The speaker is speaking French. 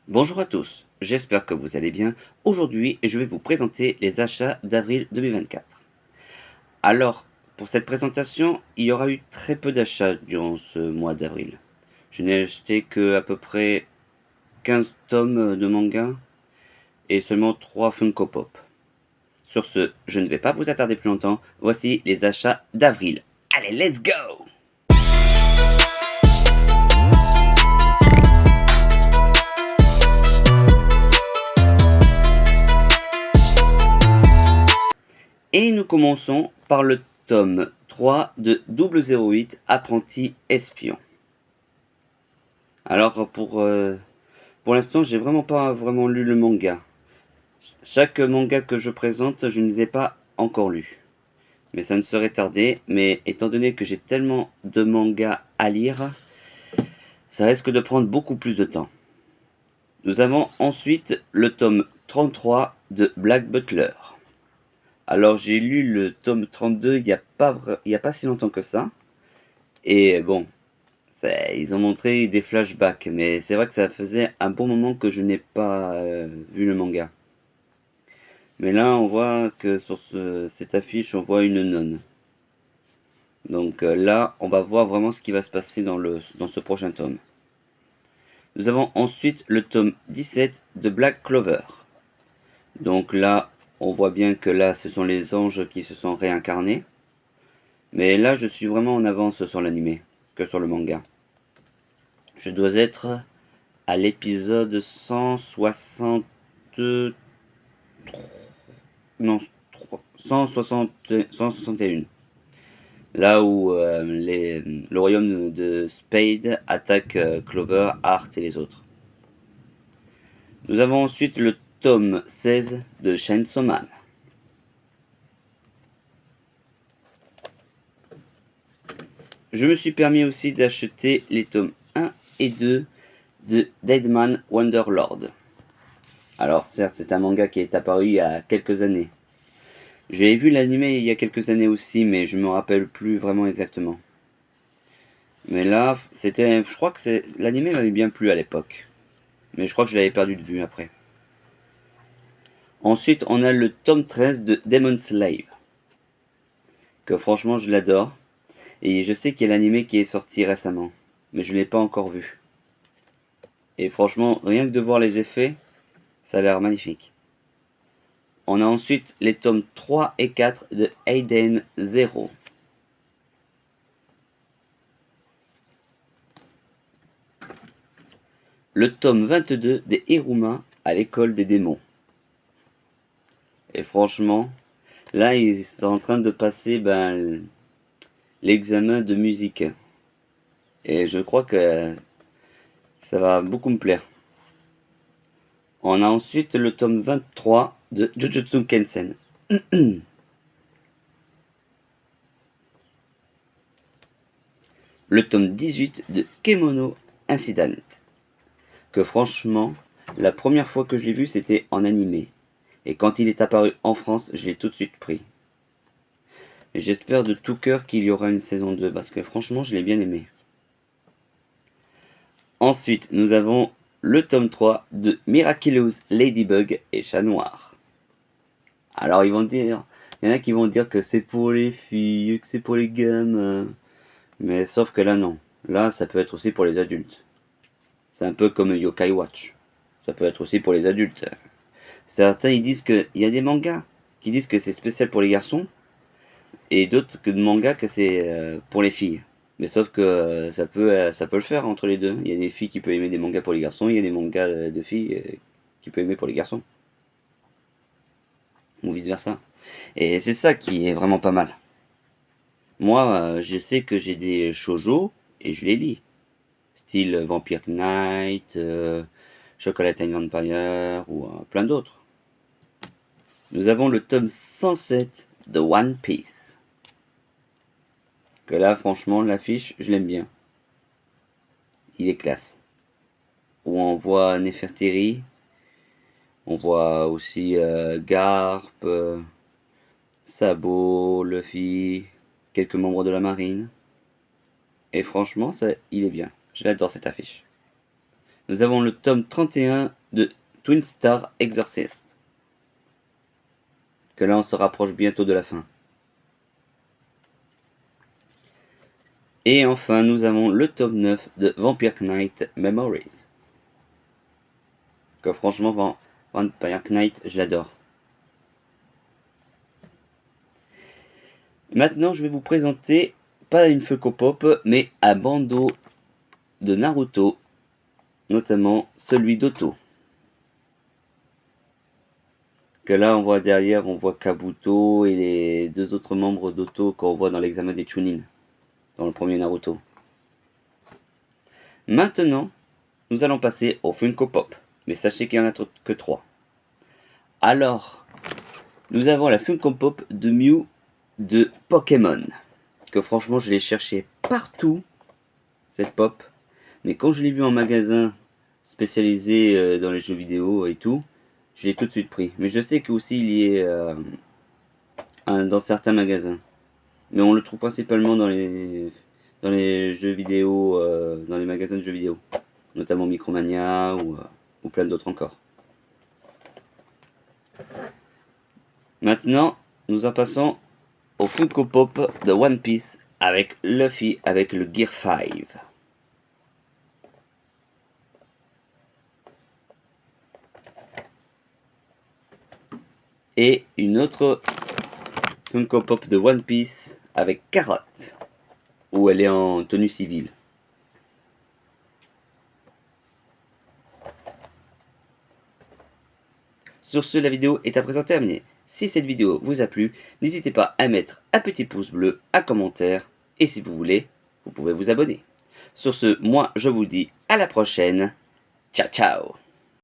Bonjour à tous, j'espère que vous allez bien. Aujourd'hui, je vais vous présenter les achats d'avril 2024. Alors, pour cette présentation, il y aura eu très peu d'achats durant ce mois d'avril. Je n'ai acheté que à peu près 15 tomes de manga et seulement 3 Funko Pop. Sur ce, je ne vais pas vous attarder plus longtemps. Voici les achats d'avril. Allez, let's go! Et nous commençons par le tome 3 de 008 Apprenti Espion. Alors pour l'instant, j'ai vraiment pas vraiment lu le manga. Chaque manga que je présente, je ne les ai pas encore lus. Mais ça ne serait tardé, mais étant donné que j'ai tellement de mangas à lire, ça risque de prendre beaucoup plus de temps. Nous avons ensuite le tome 33 de Black Butler. Alors j'ai lu le tome 32 il y a pas si longtemps que ça. Et bon, ils ont montré des flashbacks, mais c'est vrai que ça faisait un bon moment que je n'ai pas vu le manga. Mais là, on voit que sur cette affiche, on voit une nonne. Donc là, on va voir vraiment ce qui va se passer dans ce prochain tome. Nous avons ensuite le tome 17 de Black Clover. Donc là, on voit bien que là, ce sont les anges qui se sont réincarnés. Mais là, je suis vraiment en avance sur l'anime que sur le manga. Je dois être à l'épisode 160... Non, 161. Là où le royaume de Spade attaque Clover, Art et les autres. Nous avons ensuite le tome 16 de Chainsaw Man. Je me suis permis aussi d'acheter les tomes 1 et 2 de Deadman Wanderlord. Alors certes, c'est un manga qui est apparu il y a quelques années. J'ai vu l'anime il y a quelques années aussi, mais je me rappelle plus vraiment exactement. Mais là, je crois que l'anime m'avait bien plu à l'époque. Mais je crois que je l'avais perdu de vue après. Ensuite, on a le tome 13 de Demon Slave. Que franchement, je l'adore. Et je sais qu'il y a l'anime qui est sorti récemment. Mais je ne l'ai pas encore vu. Et franchement, rien que de voir les effets, ça a l'air magnifique. On a ensuite les tomes 3 et 4 de Aiden Zero. Le tome 22 des Iruma à l'école des démons. Et franchement, là, ils sont en train de passer l'examen de musique. Et je crois que ça va beaucoup me plaire. On a ensuite le tome 23 de Jujutsu Kaisen. Le tome 18 de Kemono Incident. Que franchement, la première fois que je l'ai vu, c'était en animé. Et quand il est apparu en France, je l'ai tout de suite pris. Et j'espère de tout cœur qu'il y aura une saison 2, parce que franchement, je l'ai bien aimé. Ensuite, nous avons le tome 3 de Miraculous Ladybug et Chat Noir. Alors, il y en a qui vont dire que c'est pour les filles, que c'est pour les gamins. Mais sauf que là, non. Là, ça peut être aussi pour les adultes. C'est un peu comme Yokai Watch. Ça peut être aussi pour les adultes. Certains, ils disent qu'il y a des mangas qui disent que c'est spécial pour les garçons, et d'autres que de mangas que c'est pour les filles. Mais sauf que ça peut le faire entre les deux. Il y a des filles qui peuvent aimer des mangas pour les garçons, il y a des mangas de filles qui peuvent aimer pour les garçons. Ou vice versa. Et c'est ça qui est vraiment pas mal. Moi, je sais que j'ai des shoujo et je les lis. Style Vampire Knight, Chocolate and Vampire ou plein d'autres. Nous avons le tome 107 de One Piece. Que là, franchement, l'affiche, je l'aime bien. Il est classe. Où on voit Nefertiri, on voit aussi Garp, Sabo, Luffy, quelques membres de la marine. Et franchement, il est bien. J'adore cette affiche. nous avons le tome 31 de Twin Star Exorcist. Que là, on se rapproche bientôt de la fin. Et enfin, nous avons le tome 9 de Vampire Knight Memories. Que franchement, Vampire Knight, je l'adore. Maintenant, je vais vous présenter, pas une Funko Pop, mais un bandeau de Naruto, notamment celui d'Otto. Que là, on voit derrière, on voit Kabuto et les deux autres membres d'Otto qu'on voit dans l'examen des Chunin, dans le premier Naruto. Maintenant, nous allons passer au Funko Pop, mais sachez qu'il n'y en a que 3. Alors, nous avons la Funko Pop de Mew de Pokémon, que franchement je l'ai cherché partout, cette pop, mais quand je l'ai vu en magasin spécialisé dans les jeux vidéo et tout, je l'ai tout de suite pris. Mais je sais qu'aussi il y est dans certains magasins, mais on le trouve principalement dans les jeux vidéo, dans les magasins de jeux vidéo, notamment Micromania ou plein d'autres encore. Maintenant, nous en passons au Funko Pop de One Piece avec Luffy avec le Gear 5. Et une autre Funko Pop de One Piece avec Carotte, où elle est en tenue civile. Sur ce, la vidéo est à présent terminée. Si cette vidéo vous a plu, n'hésitez pas à mettre un petit pouce bleu, un commentaire, et si vous voulez, vous pouvez vous abonner. Sur ce, moi je vous dis à la prochaine. Ciao ciao.